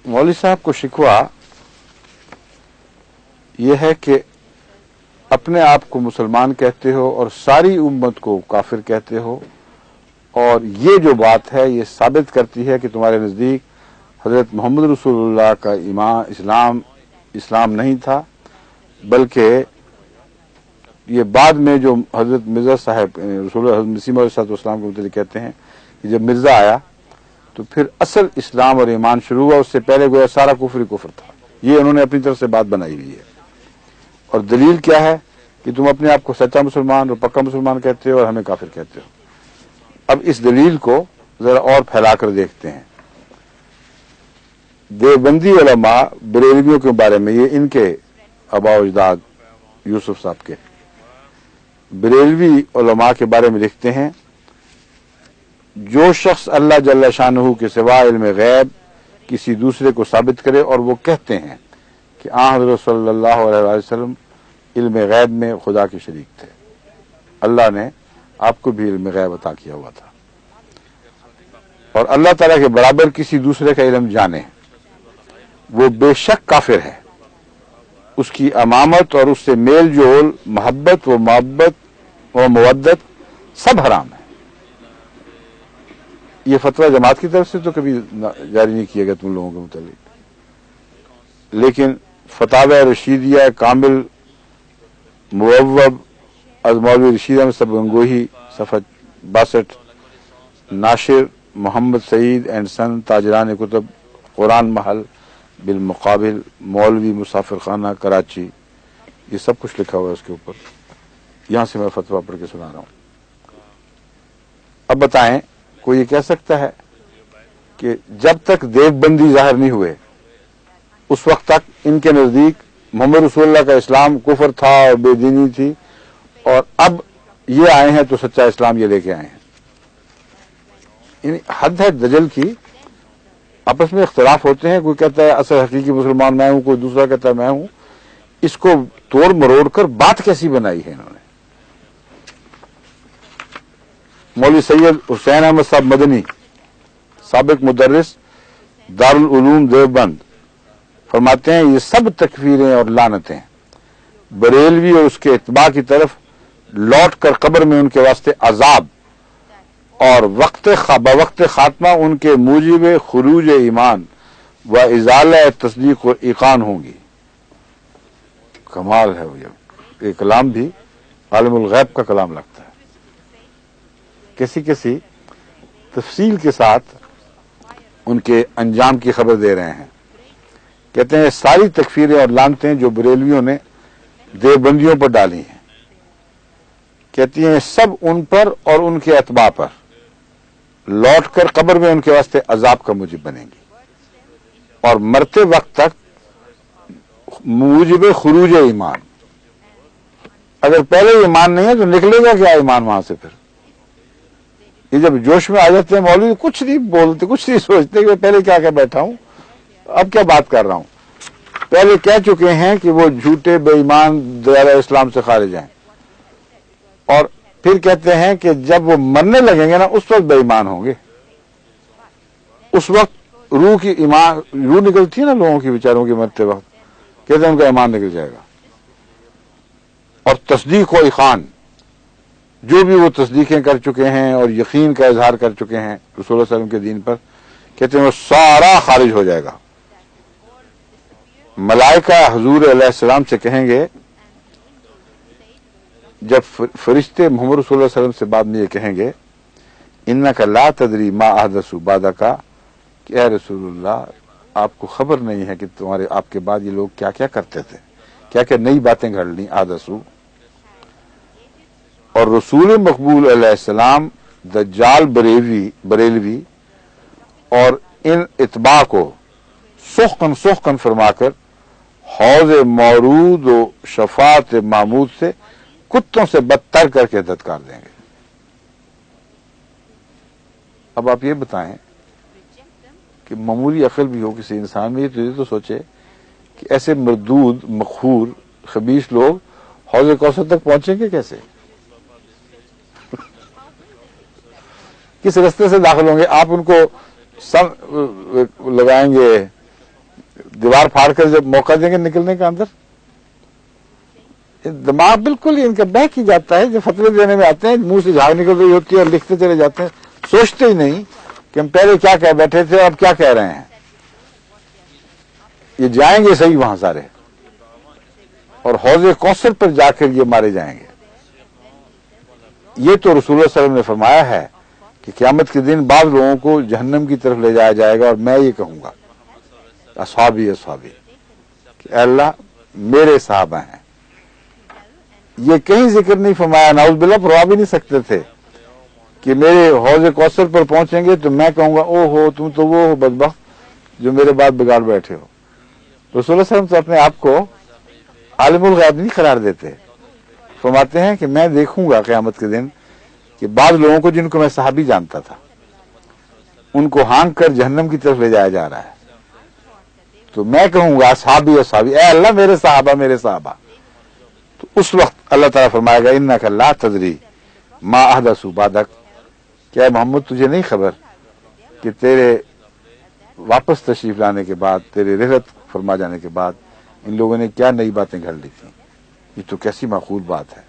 मौलवी साहब को शिकवा यह है कि अपने आप को मुसलमान कहते हो और सारी उम्मत को काफिर कहते हो, और ये जो बात है ये साबित करती है कि तुम्हारे नजदीक हजरत मोहम्मद रसूलुल्लाह का इस्लाम नहीं था, बल्कि ये बाद में जो हजरत मिर्जा साहब रसूल हजरत मसीह मौऊद अलैहिस्सलाम के मुतालिक कहते हैं कि जब मिर्जा आया तो फिर असल इस्लाम और ईमान शुरू हुआ, उससे पहले गोया सारा कुफ्र ही कुफ्र था। ये उन्होंने अपनी तरफ से बात बनाई हुई है। और दलील क्या है कि तुम अपने आप को सच्चा मुसलमान और पक्का मुसलमान कहते हो और हमें काफिर कहते हो। अब इस दलील को जरा और फैलाकर देखते हैं। देवबंदी उलमा बरेलवियों के बारे में, ये इनके आबा अजदाद यूसुफ साहब के बरेलवी उलमा के बारे में लिखते हैं, जो शख्स अल्लाह जल्ल शानहू के सिवा इल्म गैब किसी दूसरे को साबित करे और वो कहते हैं कि हज़रत सल्लल्लाहु अलैहि वसल्लम इल्म गैब में खुदा के शरीक थे, अल्लाह ने आपको भी इल्म गैब अता किया हुआ था, और अल्लाह ताला के बराबर किसी दूसरे का इल्म जाने, वो बेशक काफिर है। उसकी अमामत और उससे मेल जोल, मोहब्बत व मवद्दत सब हराम है। ये फतवा जमात की तरफ से तो कभी जारी नहीं किया गया तुम लोगों के मुतालिक, लेकिन फतावा रशीदिया कामिल मुअव्वब अज मौलवी रशीद अहमद साहब गंगोही सफ़ा 62, Nashir Mohammad Saeed and sun ताजरान Qutub Quran Mahal bill मुकाबिल मौलवी मुसाफिर खाना कराची, ये सब कुछ लिखा हुआ है उसके ऊपर। यहां से मैं फतवा पढ़ के सुना रहा हूं। अब बताएं, कोई ये कह सकता है कि जब तक देवबंदी जाहिर नहीं हुए उस वक्त तक इनके नजदीक मोहम्मद रसूलुल्लाह का इस्लाम कुफर था और बेदीनी थी, और अब ये आए हैं तो सच्चा इस्लाम ये लेके आए हैं? हद है दजल की। आपस में इख्तिलाफ होते हैं, कोई कहता है असल हकीकी मुसलमान मैं हूं, कोई दूसरा कहता है मैं हूं। इसको तोड़ मरोड़ कर बात कैसी बनाई है इन्होंने। मौलवी सैयद हुसैन अहमद साहब मदनी, साबिक मुदर्रिस दारुल उलूम देवबंद, फरमाते हैं ये सब तकफीरें और लानतें बरेलवी और उसके इत्बा की तरफ लौट कर कब्र में उनके वास्ते अजाब और बवक्त खात्मा उनके मूजिब खुरूज ईमान व इजाला तस्दीक व ईकान होंगी। कमाल है, ये कलाम भी आलिमुल गैब का कलाम लगता है। किसी तफसील के साथ उनके अंजाम की खबर दे रहे हैं। कहते हैं सारी तकफीरें और लानतें जो बरेलवियों ने देवबंदियों पर डाली हैं, कहती हैं सब उन पर और उनके अतबा पर लौटकर कब्र में उनके वास्ते अजाब का मूजिब बनेंगी, और मरते वक्त तक मूजिब खुरूज ईमान। अगर पहले ईमान नहीं है तो निकलेगा क्या ईमान वहां से? फिर ये जब जोश में आ जाते हैं मौलवी, कुछ नहीं बोलते, कुछ नहीं सोचते कि पहले क्या क्या बैठा हूं, अब क्या बात कर रहा हूं। पहले कह चुके हैं कि वो झूठे बेईमान दायरा इस्लाम से खारिज हैं, और फिर कहते हैं कि जब वो मरने लगेंगे ना उस वक्त बेईमान होंगे। उस वक्त रूह निकलती है ना लोगों की, बेचारों की मरते वक्त, कहते हैं उनका ईमान निकल जाएगा। और तस्दीक व ईकान, जो भी वो तस्दीकें कर चुके हैं और यकीन का इजहार कर चुके हैं रसूलुल्लाह सल्लल्लाहु अलैहि वसल्लम के दीन पर, कहते हैं वो सारा खारिज हो जाएगा। मलाइका हुजूर अलैहिस्सलाम से कहेंगे, जब फरिश्ते मोहम्मद रसूलुल्लाह सल्लल्लाहु अलैहि वसल्लम से बाद में ये कहेंगे इन्नका ला तदरी मा अहदसु बादका, कि ऐ रसूलुल्लाह आपको खबर नहीं है कि तुम्हारे आपके बाद ये लोग क्या क्या करते थे, क्या क्या नई बातें घड़ ली अहदसु। और रसूल मकबूल अलैहिस्सलाम दज्जाल बरेलवी और इन इत्बा को सोखन फरमाकर हौज मौरूद व शफात मामूद से कुत्तों से बदतर करके धत्कार देंगे। अब आप ये बताएं कि मामूली अकल भी हो किसी इंसान में, ये तो सोचे कि ऐसे मरदूद मखूर खबीस लोग हौज कौसर तक पहुंचेंगे कैसे? किस रास्ते से दाखिल होंगे? आप उनको सब लगाएंगे दीवार फाड़ कर जब मौका देंगे निकलने का अंदर, दिमाग बिल्कुल ही इनका बहक ही जाता है। जब फतवे देने में आते हैं मुंह से झाग निकल रही होती है और लिखते चले जाते हैं, सोचते ही नहीं कि हम पहले क्या कह बैठे थे अब क्या कह रहे हैं। ये जाएंगे सही वहां सारे, और हौज़े कौसर पर जाकर ये मारे जाएंगे। ये तो रसूलुल्लाह सल्लल्लाहु अलैहि वसल्लम ने फरमाया है कि क़यामत के दिन बाद लोगों को जहन्नम की तरफ ले जाया जाएगा और मैं ये कहूंगा अस्हाबी अस्हाबी कि अल्लाह मेरे सहाबा हैं। ये कहीं जिक्र नहीं फरमाया, नाउज़ुबिल्लाह फरमा भी नहीं सकते थे कि मेरे हौज़े कौसर पर पहुंचेंगे तो मैं कहूंगा ओ हो तुम तो वो हो बदबख्त जो मेरे बाद बिगाड़ बैठे हो। रसूलुल्लाह सल्लल्लाहु अलैहि वसल्लम तो अपने आप को आलिमुल गैब नहीं करार देते, फरमाते हैं कि मैं देखूंगा क़यामत के दिन कि बाद लोगों को जिनको मैं सहाबी जानता था उनको हाँक कर जहन्नम की तरफ ले जाया जा रहा है, तो मैं कहूंगा असहाबी असहाबी, ऐ अल्लाह मेरे सहाबा मेरे सहाबा। तो उस वक्त अल्लाह ताला फरमाएगा इन्नका ला तदरी मा अहदसु बादक, क्या मोहम्मद तुझे नहीं खबर कि तेरे वापस तशरीफ लाने के बाद, तेरे रिहलत फरमा जाने के बाद इन लोगों ने क्या नई बातें घड़ ली थी। ये तो कैसी माकूल बात है।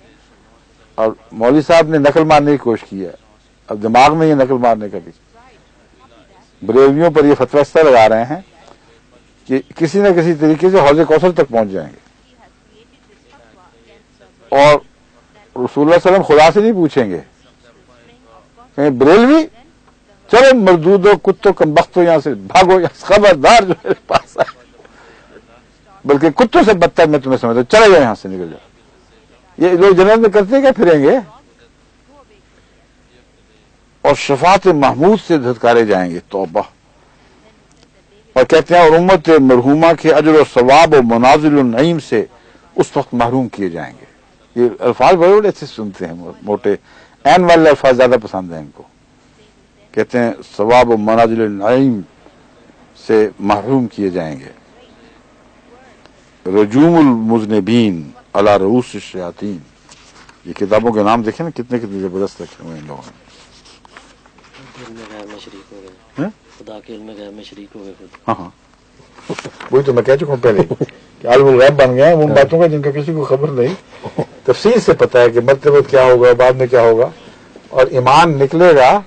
और मौलवी साहब ने नकल मारने की कोशिश की है, अब दिमाग में ये नकल मारने का भी, बरेलवियों पर ये फतवा इस तरह लगा रहे हैं कि किसी न किसी तरीके से हौज़े कौसर तक पहुंच जाएंगे और रसूलुल्लाह सल्लल्लाहु अलैहि वसल्लम खुदा से नहीं पूछेंगे कहीं बरेलवी चलो मरदूदो कुत्तों कमबख्तो यहां से भागो, यहाँ खबरदार जो मेरे पास आए, बल्कि कुत्तों से बदतर मैं तुम्हें समझता हूं, चले जाओ यहां से निकल जाओ। ये लोग जन्नत में करते क्या फिरेंगे और शफात महमूद से धुतकारे जाएंगे, तौबा। और कहते हैं और उम्मत मरहूमा के अजर और सवाब और मनाजिल नईम से उस वक्त महरूम किए जाएंगे। ये अल्फाज बड़े बड़े अच्छे सुनते हैं, मोटे एन वाले अल्फाज ज्यादा पसंद है इनको। कहते हैं सवाब और मनाजिल नईम से महरूम किए जाएंगे। रजूमुल मुज़निबीन अला रऊस शयातीन, ये किताबों के नाम देखें ना कितने कितने जबरदस्त रखे हुए इन लोगों ने। खुदा के इल्म गैब में शरीक हो गए खुद। हाँ वही तो मैं कह चुका हूँ पहले कि आलिमुल गैब बन गए उन बातों का जिनका किसी को खबर नहीं, तफसील से पता है कि मरते वक्त क्या होगा, बाद में क्या होगा, और ईमान निकलेगा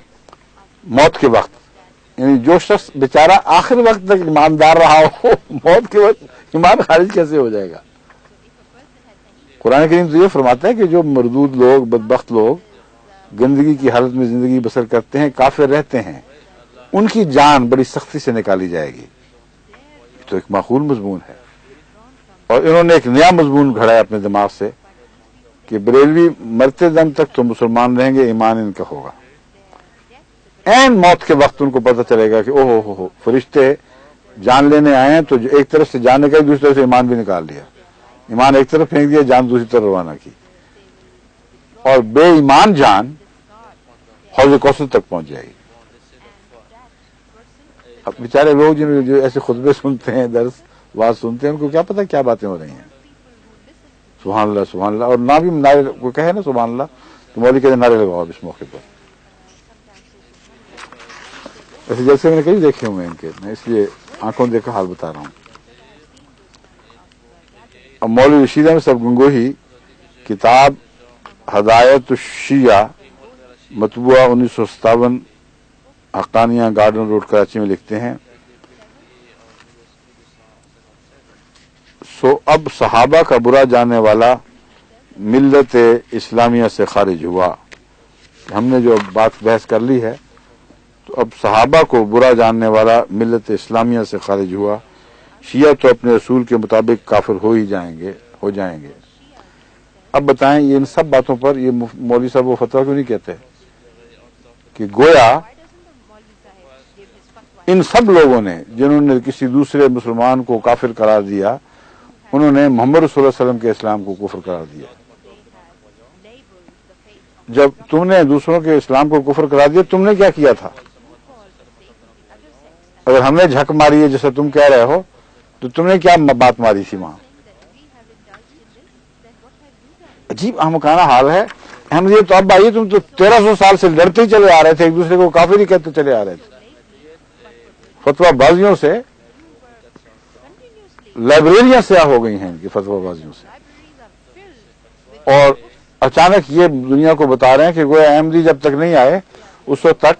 मौत के वक्त। यानी जो शख्स बेचारा आखिर वक्त तक ईमानदार रहा हो, मौत के वक्त ईमान खारिज कैसे हो जाएगा। कुरान करीम तो ये फरमाता है कि जो मरदूद लोग, बदबख्त लोग गंदगी की हालत में जिंदगी बसर करते हैं, काफिर रहते हैं, उनकी जान बड़ी सख्ती से निकाली जाएगी। तो एक माकूल मजमून है। और इन्होंने एक नया मजमून घड़ा है अपने दिमाग से कि बरेलवी मरते दम तक तो मुसलमान रहेंगे, ईमान इनका होगा। ऐन मौत के वक्त उनको पता चलेगा कि ओहो हो फरिश्ते जान लेने आए हैं, तो एक तरफ से जान निकाली, दूसरी तरफ से ईमान भी निकाल लिया। ईमान एक तरफ फेंक दिया, जान दूसरी तरफ रवाना की, और बेईमान जान हौज़े कौसर तक पहुंच जाएगी। अब बेचारे लोग जो ऐसे खुतबे सुनते हैं, दर्स वाज सुनते हैं, उनको क्या पता क्या बातें हो रही हैं। सुभान अल्लाह सुभान अल्लाह, और ना भी नारे कोई कहे ना सुभान अल्लाह तो मौलवी कहते नारे लगाओ इस मौके पर। ऐसे जैसे मैंने कई देखे हुए इनके, मैं इसलिए आंखों देखा हाल बता रहा हूं। अब मौलवी रशीद अहमद साहब गंगोही किताब हदायत शिया मतबूआ 1957 हक्कानिया गार्डन रोड कराची में लिखते हैं, सो अब सहाबा का बुरा जानने वाला मिल्लत इस्लामिया से खारिज हुआ। हमने जो बात बहस कर ली है, तो अब सहाबा को बुरा जानने वाला मिल्लत इस्लामिया से खारिज हुआ। शिया तो अपने रसूल के मुताबिक काफिर हो जाएंगे। अब बताएं ये इन सब बातों पर ये मौलवी साहब वो फतवा क्यों नहीं कहते कि गोया इन सब लोगों ने जिन्होंने किसी दूसरे मुसलमान को काफिर करार दिया, उन्होंने मोहम्मद रसूलुल्लाह सल्लल्लाहु अलैहि वसल्लम के इस्लाम को कुफर करार दिया। जब तुमने दूसरों के इस्लाम को कुफर करार दिया, तुमने क्या किया था? अगर हमने झक मारी है जैसा तुम कह रहे हो, तो तुमने क्या बात मारी थी वहां? अजीब अहमकाना हाल है। अहमदिया तो अब आइए, तुम तो 1300 साल से लड़ते ही चले आ रहे थे, एक दूसरे को काफिर ही कहते चले आ रहे थे। फतवा बाजियों से लाइब्रेरियां स्याह हो गई हैं इनकी फतवाबाजियों से, और अचानक ये दुनिया को बता रहे हैं कि गोया अहमदी जब तक नहीं आए उस वक्त तक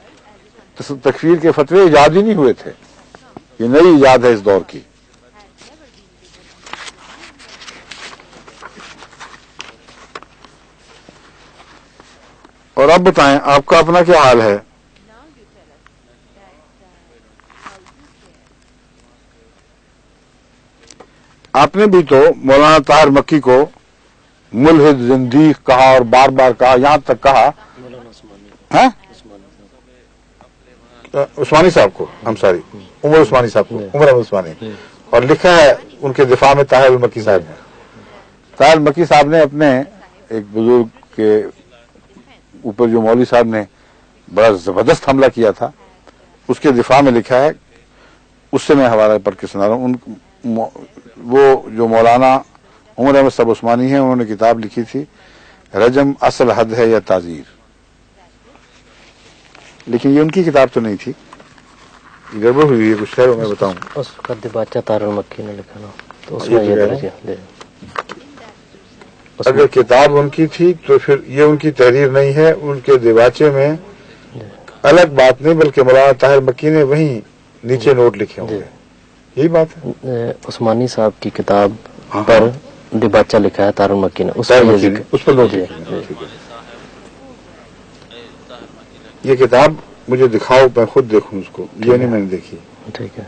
तकफीर के फतवे इजाद ही नहीं हुए थे। ये नई इजाद है इस दौर की। और अब बताएं आपका अपना क्या हाल है? आपने भी तो मौलाना ताहिर मक्की को मुल्हिद जिंदीक कहा और बार बार कहा, यहां तक कहा मौलाना उस्मानी है उस्मानी उस्मानी साहब को, हम सॉरी उमर उस्मानी साहब को, उमर अहमद उस्मानी, और लिखा है उनके दिफा में ताहिर मक्की साहब ने। ताहिर मक्की साहब ने अपने एक बुजुर्ग के ऊपर जो मौलवी साहब ने बड़ा जबरदस्त हमला किया था उसके दिफा में लिखा है, उससे मैं हवाला पढ़ के सुना रहा हूं। वो जो मौलाना उमर अहमद साहब उस्मानी है, उन्होंने किताब लिखी थी रजम असल हद है या ताजीर, लेकिन ये उनकी किताब तो नहीं थी, गड़बड़ हुई है कुछ, खैर मैं बताऊं। उसका दिबाचा तारुल मक्की ने लिखा ना, तो उसमें ये दर्ज है। अगर किताब उनकी थी तो फिर ये उनकी तहरीर नहीं है, उनके दिबाचे में अलग बात नहीं, बल्कि मौलाना ताहिर मक्की ने वहीं नीचे नोट लिखे होंगे, यही बात है। उस्मानी साहब की किताब पर दिबाचा लिखा है तारुल मक्की ने, उस पर नोट लिखे। ये किताब मुझे दिखाओ, मैं खुद देखूं उसको, ये नहीं मैंने देखी। ठीक है,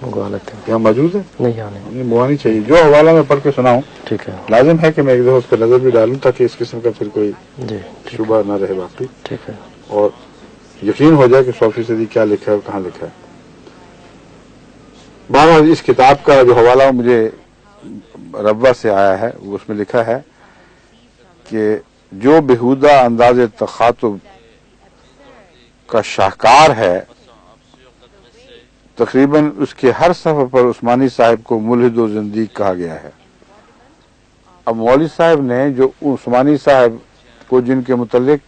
गलत है, यहाँ मौजूद है? नहीं आने मुआनी चाहिए, जो हवाला में पढ़ के सुनाऊं। ठीक है, लाजिम है कि मैं एक दफा उस पर नजर भी डालूं ताकि इस किस्म का फिर कोई जी शुबा न रहे बाकी, ठीक है, और यकीन हो जाए कि 100% क्या लिखा है और कहाँ लिखा है। बहरहाल इस किताब का जो हवाला मुझे रब्वा से आया है उसमें लिखा है कि जो बेहुदा अंदाज तखातुब का शाहकार है, तकरीबन उसके हर सफ़र पर उस्मानी साहब को मुल्हिद व ज़िंदीक कहा गया है। अब मौलवी साहब ने जो उस्मानी साहब को, जिनके मुतल्लिक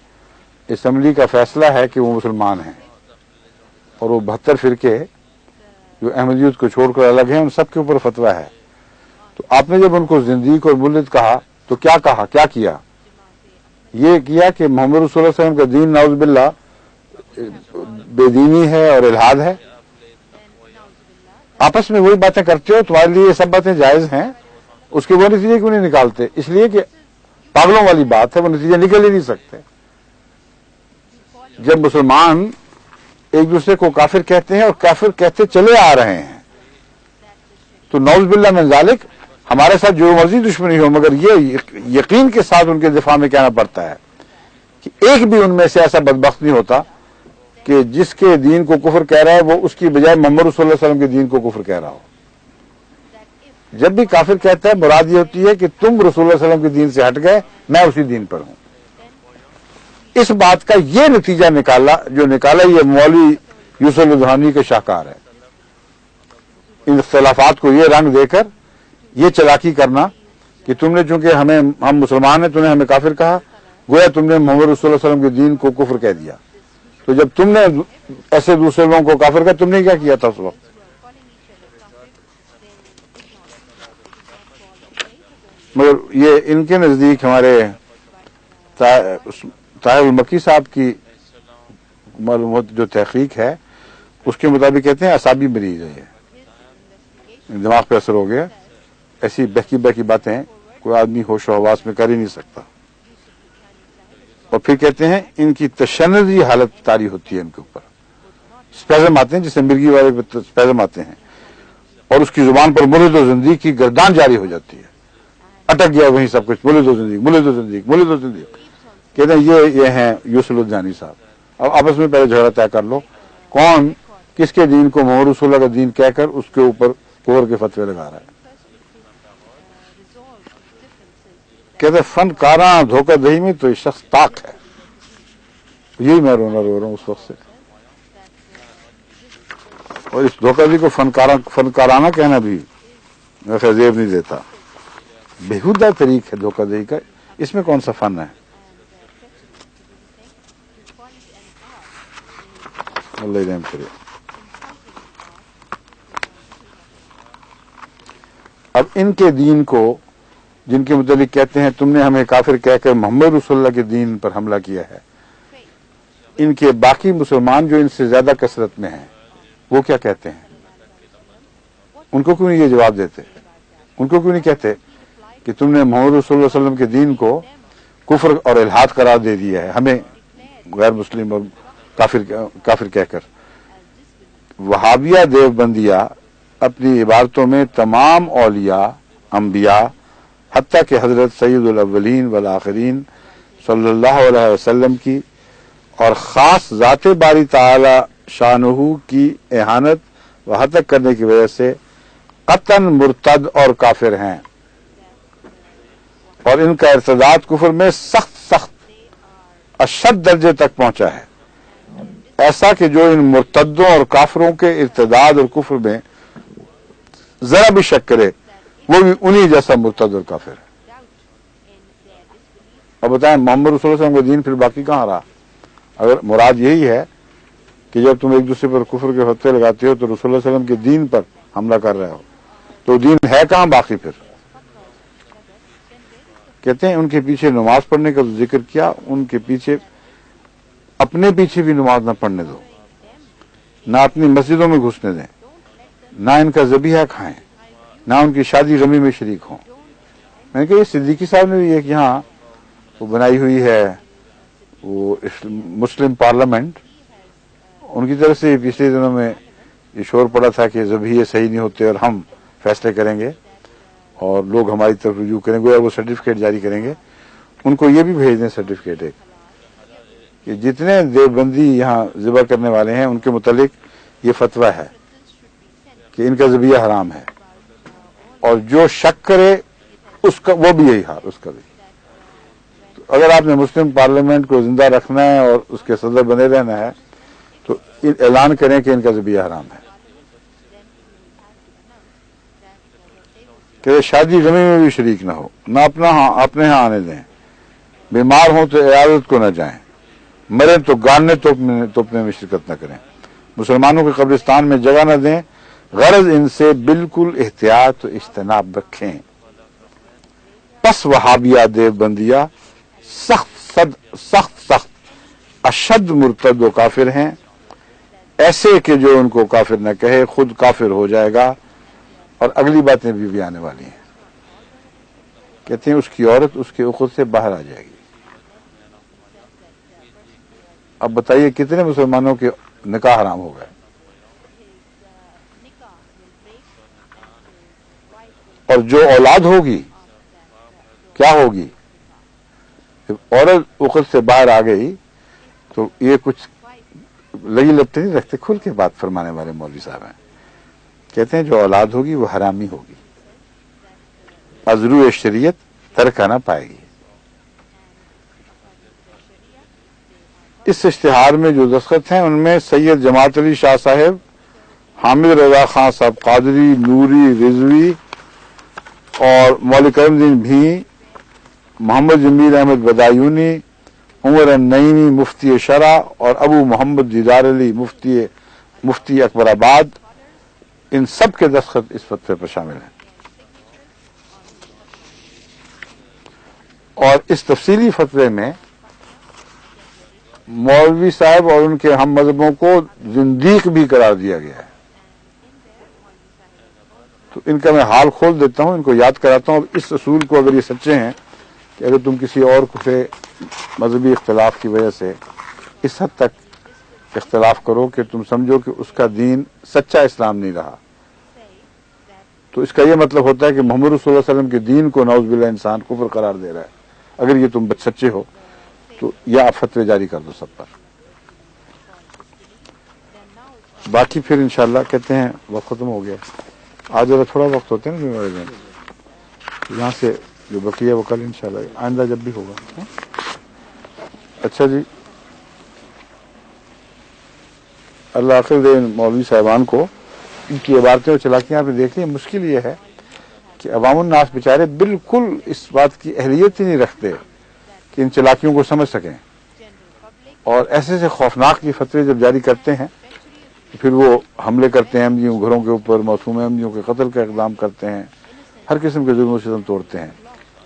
असम्बली का फैसला है कि वो मुसलमान हैं और वो 72 फिरके जो अहमदियत को छोड़कर अलग हैं, उन सब के ऊपर फतवा है, तो आपने जब उनको जिंदीक और मुल्हिद कहा तो क्या कहा, क्या किया? ये किया कि मोहम्मद रसूलुल्लाह सल्लल्लाहु अलैहि वसल्लम का दीन नाउज़ुबिल्लाह बेदीनी है और इल्हाद है। आपस में वही बातें करते हो, तुम्हारे लिए ये सब बातें जायज हैं, उसके वो नतीजे क्यों नहीं निकालते? इसलिए कि पागलों वाली बात है, वो नतीजे निकल ही नहीं सकते। जब मुसलमान एक दूसरे को काफिर कहते हैं और काफिर कहते चले आ रहे हैं, तो नौज़ुबिल्लाह मिन ज़ालिक हमारे साथ जो मर्जी दुश्मनी हो, मगर ये यकीन के साथ उनके दिफा में कहना पड़ता है कि एक भी उनमें से ऐसा बदबख्त नहीं होता कि जिसके दीन को कुफर कह रहा है वो उसकी बजाय मोहम्मद सल्लल्लाहु अलैहि वसल्लम के दीन को कुफर कह रहा हो। जब भी काफिर कहता है, मुराद ये होती है कि तुम रसूलुल्लाह सल्लल्लाहु अलैहि वसल्लम के दीन से हट गए, मैं उसी दीन पर हूं। इस बात का ये नतीजा निकाला ये मौलवी यूसुफ लुधियानवी के शाहकार है। इन इख्तिलाफात को ये रंग देकर ये चालाकी करना कि तुमने चूंकि हम मुसलमान हैं, तुमने हमें काफिर कहा, गोया तुमने मोहम्मद रसूलुल्लाह सल्लल्लाहु अलैहि वसल्लम के दीन को कुफर कह दिया। तो जब तुमने ऐसे दूसरे लोगों को काफिर कहा, तुमने क्या किया था उस वक्त? मगर ये इनके नजदीक हमारे ताहिर मक्की साहब की मालूमात जो तहकीक है उसके मुताबिक कहते हैं असाबी मरीज है, ये दिमाग पे असर हो गया, ऐसी बहकी बातें कोई आदमी होश हवास में कर ही नहीं सकता। और फिर कहते हैं इनकी तशन्नुदी हालत तारी होती है, इनके ऊपर स्पेज़म आते हैं, जिसे मिर्गी वाले पे स्पेज़म आते हैं, और उसकी जुबान पर मुल्हिद व ज़िंदीक की गर्दान जारी हो जाती है, अटक गया वहीं सब कुछ, मुल्हिद व ज़िंदीक, मुल्हिद व ज़िंदीक, मुल्हिद व ज़िंदीक। कहते हैं ये हैं यूसुफ लुधियानवी साहब। अब आपस में पहले झगड़ा तय कर लो, कौन किसके दीन को मोहम्मद रसूलुल्लाह का दीन कहकर उसके ऊपर कुफर के फतवे लगा रहा है। कहते फनकारा धोखाधड़ी में तो ये शख्स ताक है। यही मैं रो रहा हूं उस वक्त से, और इस धोखाधड़ी को फनकाराना कहना भी जेब नहीं देता। बेहुदा तरीक है धोखाधड़ी का, इसमें कौन सा फन है? अल्लाह रहम करे। ان کے دین کو جن کے متعلق کہتے ہیں تم نے ہمیں کافر کہہ کر محمد رسول اللہ کے دین پر حملہ کیا ہے، ان کے باقی مسلمان جو ان سے زیادہ کثرت میں ہیں وہ کیا کہتے ہیں؟ ان کو کیوں نہیں یہ جواب دیتے؟ ان کو کیوں نہیں کہتے کہ تم نے محمد رسول اللہ علیہ وسلم کے دین کو کفر اور الحاد قرار دے دیا ہے، ہمیں غیر مسلم اور کافر کہہ کر؟ وہابیہ دیوبندیہ اپنی عبارتوں میں تمام اولیاء، انبیاء، حتیٰ کہ حضرت سید الاولین والآخرین صلی اللہ علیہ وسلم کی اور خاص ذات باری تعالی شانہ کی اہانت و ہتک کرنے کی وجہ سے قطعاً مرتد اور کافر ہیں، اور ان کا ارتداد کفر میں سخت اشد درجے تک پہنچا ہے، ایسا کہ جو ان مرتدوں اور کافروں کے ارتداد اور کفر میں ذرا بھی شک کرے وہ بھی انہی جیسا مرتد اور کافر ہے۔ اب بتائیں محمد رسول اللہ علیہ وسلم کا دین پھر باقی کہاں رہا؟ اگر مراد یہی ہے کہ جب تم ایک دوسرے پر کفر کے فتوے لگاتے ہو تو رسول اللہ علیہ وسلم کے دین پر حملہ کر رہے ہو، تو دین ہے کہاں باقی پھر؟ کہتے ہیں ان کے پیچھے نماز پڑھنے کا ذکر کیا، ان کے پیچھے اپنے پیچھے بھی نماز نہ پڑھنے دو، نہ اپنی مسجدوں میں گھسنے دیں، نہ ان کا ذبیحہ کھائیں، نہ ان کی شادی غمی میں شریک ہوں۔ میں نے کہا یہ صدیقی صاحب نے بھی ایک یہاں وہ بنائی ہوئی ہے وہ مسلم پارلیمنٹ، ان کی طرف سے پچھلے دنوں میں یہ شور پڑا تھا کہ ذبیحے صحیح نہیں ہوتے اور ہم فیصلے کریں گے اور لوگ ہماری طرف رجوع کریں گے، وہ سرٹیفکیٹ جاری کریں گے۔ ان کو یہ بھی بھیج دیں سرٹیفکیٹ ایک کہ جتنے دیوبندی یہاں ذبح کرنے والے ہیں ان کے متعلق یہ فتویٰ ہے کہ ان کا ذبیحہ حرام ہے، اور جو شک کرے اس کا وہ بھی یہی حال، اس کا بھی۔ تو اگر آپ نے مسلم پارلیمنٹ کو زندہ رکھنا ہے اور اس کے صدر بنے رہنا ہے تو اعلان کریں کہ ان کا ذبیحہ حرام ہے، کہ شادی غمی میں بھی شریک نہ ہو، نہ اپنے ہاں آنے دیں، بیمار ہوں تو عیادت کو نہ جائیں، مریں تو گاننے توپنے میں شرکت نہ کریں، مسلمانوں کے قبرستان میں جگہ نہ دیں، غرض ان سے بالکل احتیاط و اجتناب رکھیں۔ پس وہابیہ دیوبندیہ سخت اشد مرتد و کافر ہیں، ایسے کہ جو ان کو کافر نہ کہے خود کافر ہو جائے گا، اور اگلی باتیں بھی آنے والی ہیں۔ کہتے ہیں اس کی عورت اس کے عقد سے باہر آ جائے گی۔ اب بتائیے کتنے مسلمانوں کے نکاح حرام ہو گئے؟ اور جو اولاد ہوگی کیا ہوگی؟ جب عورت عقد سے باہر آ گئی تو یہ کچھ لگی لگتے نہیں رکھتے، کھل کے بات فرمانے والے مولوی صاحب ہیں۔ کہتے ہیں جو اولاد ہوگی وہ حرامی ہوگی، ازرو شریعت ترکہ نہ پائے گی۔ اس اشتہار میں جو دستخط ہیں ان میں سید جماعت علی شاہ صاحب، حامد رضا خان صاحب قادری، نوری رضوی اور مولوی کرم الدین بھی، محمد جمیل احمد بدایونی، عمر النعیمی مفتی شرع اور ابو محمد دیدار علی مفتی اکبر آباد، ان سب کے دستخط اس فتوے پر شامل ہیں۔ اور اس تفصیلی فتوے میں مولوی صاحب اور ان کے ہم مذہبوں کو زندیق بھی قرار دیا گیا ہے۔ تو ان کا میں حال کھول دیتا ہوں، ان کو یاد کراتا ہوں، اور اس اصول کو اگر یہ سچے ہیں کہ اگر تم کسی اور سے مذہبی اختلاف کی وجہ سے اس حد تک اختلاف کرو کہ تم سمجھو کہ اس کا دین سچا اسلام نہیں رہا، تو اس کا یہ مطلب ہوتا ہے کہ محمد رسول اللہ علیہ وسلم کے دین کو نعوذ باللہ انسان کفر قرار دے رہا ہے۔ اگر یہ تم سچے ہو تو یا آپ فتوے جاری کر دو سب پر۔ باقی پھر انشاءاللہ کہتے ہیں وقت ختم ہو گیا، آج ذرا تھوڑا وقت ہوتے ہیں نا میرے دن، یہاں سے جو بقیہ وہ کل انشاءاللہ آئندہ جب بھی ہوگا۔ اچھا جی، اللہ آخر دے مولوی صاحبان کو، ان کی عبارتیں اور چلاکیاں آپ نے دیکھ لی۔ مشکل یہ ہے کہ عوام الناس بیچارے بالکل اس بات کی اہلیت ہی نہیں رکھتے کہ ان چلاکیوں کو سمجھ سکیں، اور ایسے سے خوفناک یہ فتوے جب جاری کرتے ہیں پھر وہ حملے کرتے ہیں احمدیوں گھروں کے اوپر، معصوم احمدیوں کے قتل کا اقدام کرتے ہیں، ہر قسم کے ظلم و ستم توڑتے ہیں،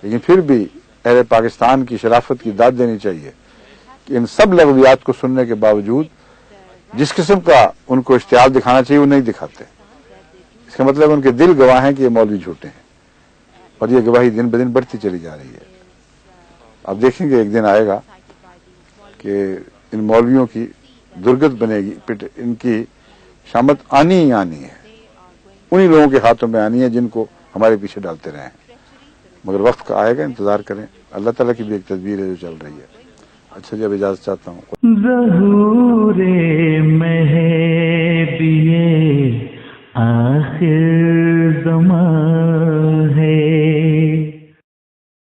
لیکن پھر بھی اہل پاکستان کی شرافت کی داد دینی چاہیے کہ ان سب لغویات کو سننے کے باوجود جس قسم کا ان کو اشتعال دکھانا چاہیے وہ نہیں دکھاتے. اس کا مطلب ان کے دل گواہ ہیں کہ یہ مولوی جھوٹے ہیں، اور یہ گواہی دن بدن بڑھتی چلی جا رہی ہے. اب دیکھیں گے ایک دن آئے گا کہ ان مولویوں کی درگت بنے گی، ان کی شامت آنی ہی آنی ہے، انہی لوگوں کے ہاتھوں میں آنی ہے جن کو ہمارے پیچھے ڈالتے رہے ہیں. مگر وقت کا آئے گا، انتظار کریں. اللہ تعالیٰ کی بھی ایک تدبیر ہے جو چل رہی ہے. اچھا جی، اب اجازت چاہتا ہوں. ظہور مہدی آخر زمان